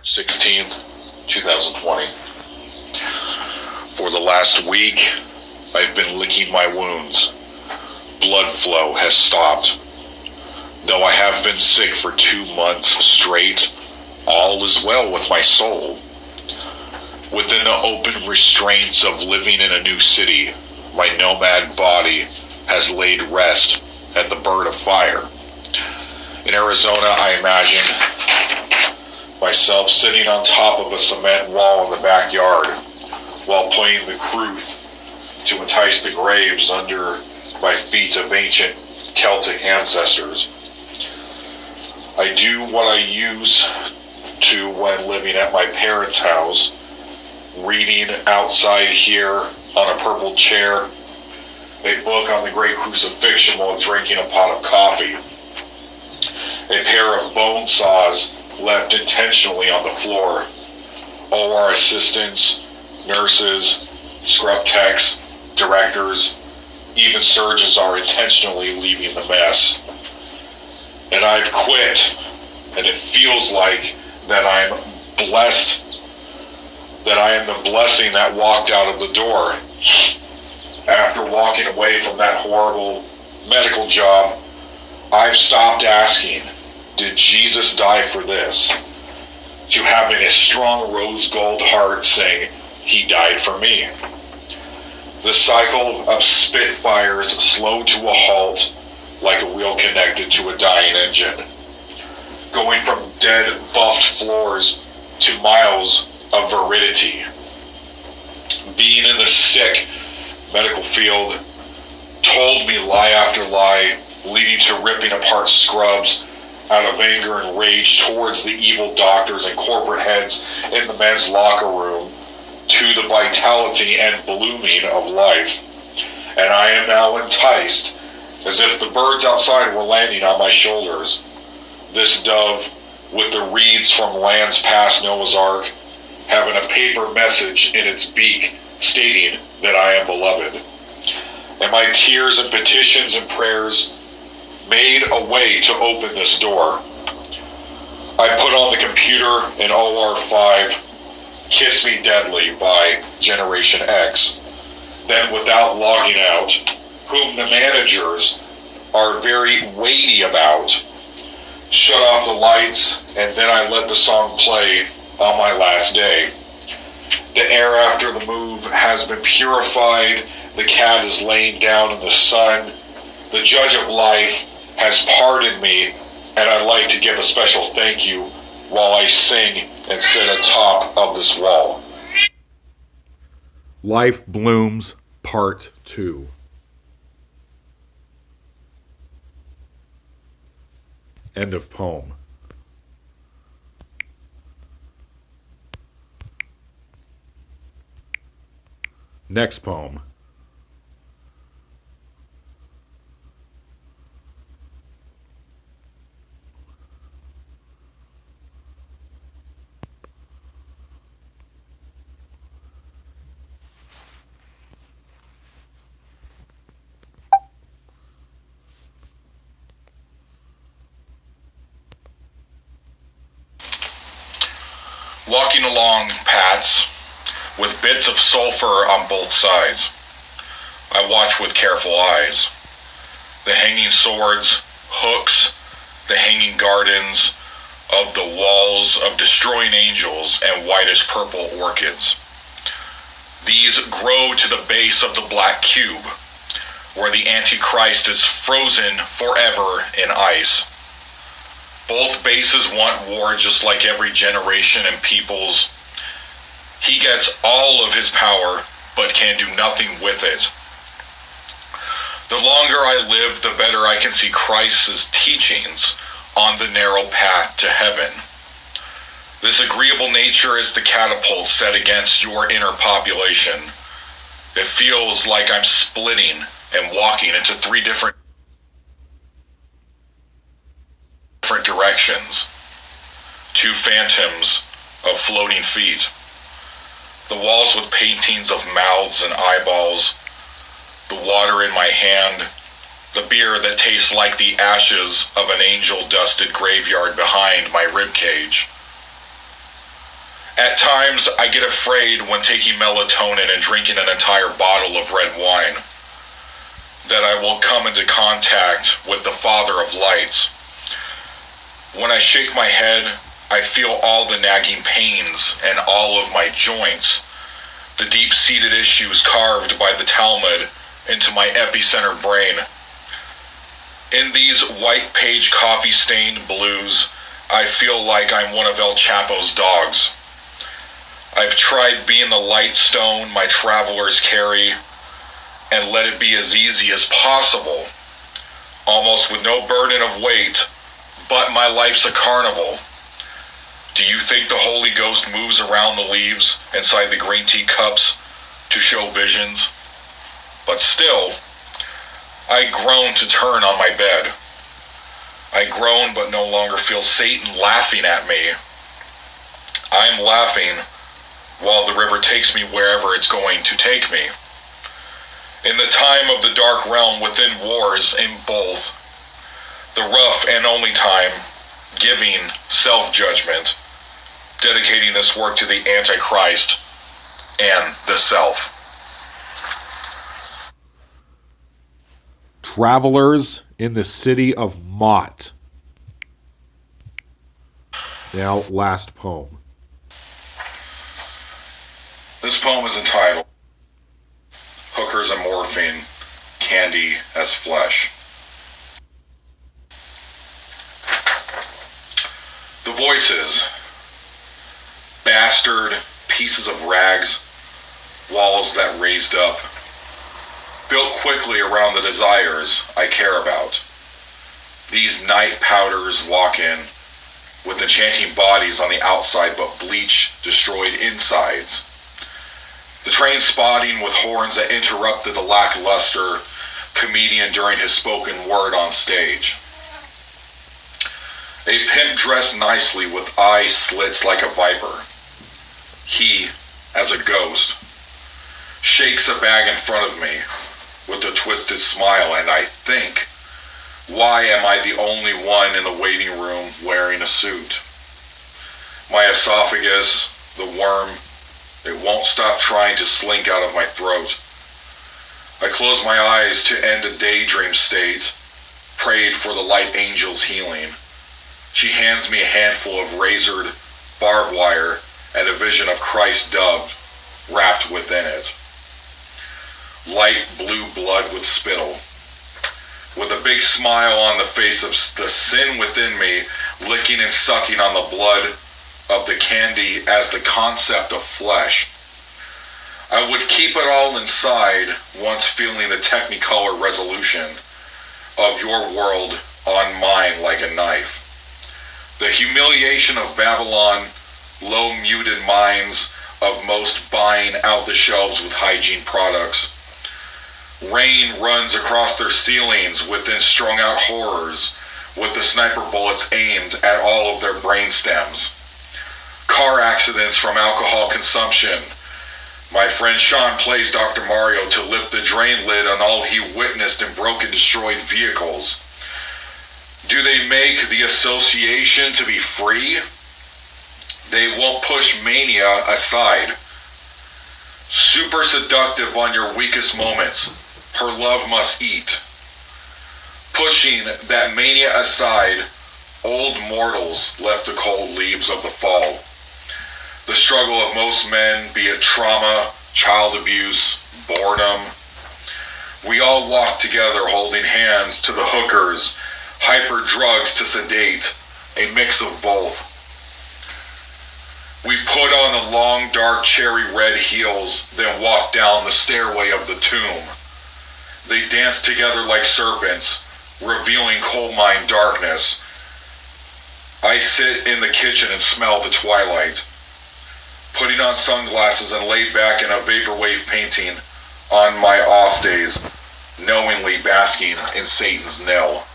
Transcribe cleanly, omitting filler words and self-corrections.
March 16th, 2020. For the last week, I've been licking my wounds. Blood flow has stopped. Though I have been sick for 2 months straight, all is well with my soul. Within the open restraints of living in a new city, my nomad body has laid rest at the Bird of Fire. In Arizona, I imagine myself sitting on top of a cement wall in the backyard while playing the crwth to entice the graves under my feet of ancient Celtic ancestors. I do what I used to when living at my parents' house, reading outside here on a purple chair, a book on the Great Crucifixion while drinking a pot of coffee. A pair of bone saws left intentionally on the floor. OR assistants, nurses, scrub techs, directors, even surgeons are intentionally leaving the mess. And I've quit, and it feels like that I'm blessed, that I am the blessing that walked out of the door. After walking away from that horrible medical job, I've stopped asking, did Jesus die for this? To having a strong rose gold heart saying, he died for me. The cycle of spitfires slowed to a halt like a wheel connected to a dying engine. Going from dead, buffed floors to miles of veridity. Being in the sick medical field told me lie after lie, leading to ripping apart scrubs out of anger and rage towards the evil doctors and corporate heads in the men's locker room, to the vitality and blooming of life. And I am now enticed, as if the birds outside were landing on my shoulders. This dove, with the reeds from lands past Noah's Ark, having a paper message in its beak stating that I am beloved. And my tears and petitions and prayers made a way to open this door. I put on the computer in OR5, Kiss Me Deadly by Generation X. Then, without logging out, whom the managers are very weighty about, shut off the lights, and then I let the song play on my last day. The air after the move has been purified. The cat is laying down in the sun. The judge of life has pardoned me, and I'd like to give a special thank you while I sing and sit atop of this wall. Life Blooms, Part 2. End of poem. Next poem. Walking along paths with bits of sulfur on both sides, I watch with careful eyes. The hanging swords, hooks, the hanging gardens of the walls of destroying angels and whitish purple orchids. These grow to the base of the black cube, where the Antichrist is frozen forever in ice. Both bases want war just like every generation and peoples. He gets all of his power, but can do nothing with it. The longer I live, the better I can see Christ's teachings on the narrow path to heaven. This agreeable nature is the catapult set against your inner population. It feels like I'm splitting and walking into three different directions. Two phantoms of floating feet. The walls with paintings of mouths and eyeballs. The water in my hand. The beer that tastes like the ashes of an angel-dusted graveyard behind my ribcage. At times, I get afraid when taking melatonin and drinking an entire bottle of red wine that I will come into contact with the Father of Lights. When I shake my head, I feel all the nagging pains and all of my joints, the deep-seated issues carved by the Talmud into my epicenter brain. In these white page coffee-stained blues, I feel like I'm one of El Chapo's dogs. I've tried being the light stone my travelers carry and let it be as easy as possible, almost with no burden of weight, but my life's a carnival. Do you think the Holy Ghost moves around the leaves inside the green tea cups to show visions? But still, I groan to turn on my bed. I groan but no longer feel Satan laughing at me. I'm laughing while the river takes me wherever it's going to take me. In the time of the dark realm within wars in both, the rough and only time, giving self-judgment, dedicating this work to the Antichrist and the self. Travelers in the City of Mott. Now, last poem. This poem is entitled Hookers and Morphine, Candy as Flesh. The voices, bastard pieces of rags, walls that raised up, built quickly around the desires I care about. These night powders walk in with enchanting bodies on the outside but bleach destroyed insides. The train spotting with horns that interrupted the lackluster comedian during his spoken word on stage. A pimp dressed nicely with eye slits like a viper. He, as a ghost, shakes a bag in front of me with a twisted smile, and I think, why am I the only one in the waiting room wearing a suit? My esophagus, the worm, it won't stop trying to slink out of my throat. I close my eyes to end a daydream state, prayed for the light angel's healing. She hands me a handful of razored barbed wire and a vision of Christ's dove wrapped within it. Light blue blood with spittle. With a big smile on the face of the sin within me, licking and sucking on the blood of the candy as the concept of flesh. I would keep it all inside once feeling the technicolor resolution of your world on mine like a knife. The humiliation of Babylon, low muted minds of most buying out the shelves with hygiene products. Rain runs across their ceilings within strung out horrors with the sniper bullets aimed at all of their brain stems. Car accidents from alcohol consumption. My friend Sean plays Dr. Mario to lift the drain lid on all he witnessed in broken, destroyed vehicles. Do they make the association to be free? They won't push mania aside. Super seductive on your weakest moments. Her love must eat. Pushing that mania aside, old mortals left the cold leaves of the fall. The struggle of most men, be it trauma, child abuse, boredom. We all walk together holding hands to the hookers, hyper drugs to sedate, a mix of both. We put on the long dark cherry red heels, then walk down the stairway of the tomb. They dance together like serpents, revealing coal mine darkness. I sit in the kitchen and smell the twilight, putting on sunglasses and laid back in a vaporwave painting on my off days, knowingly basking in Satan's knell.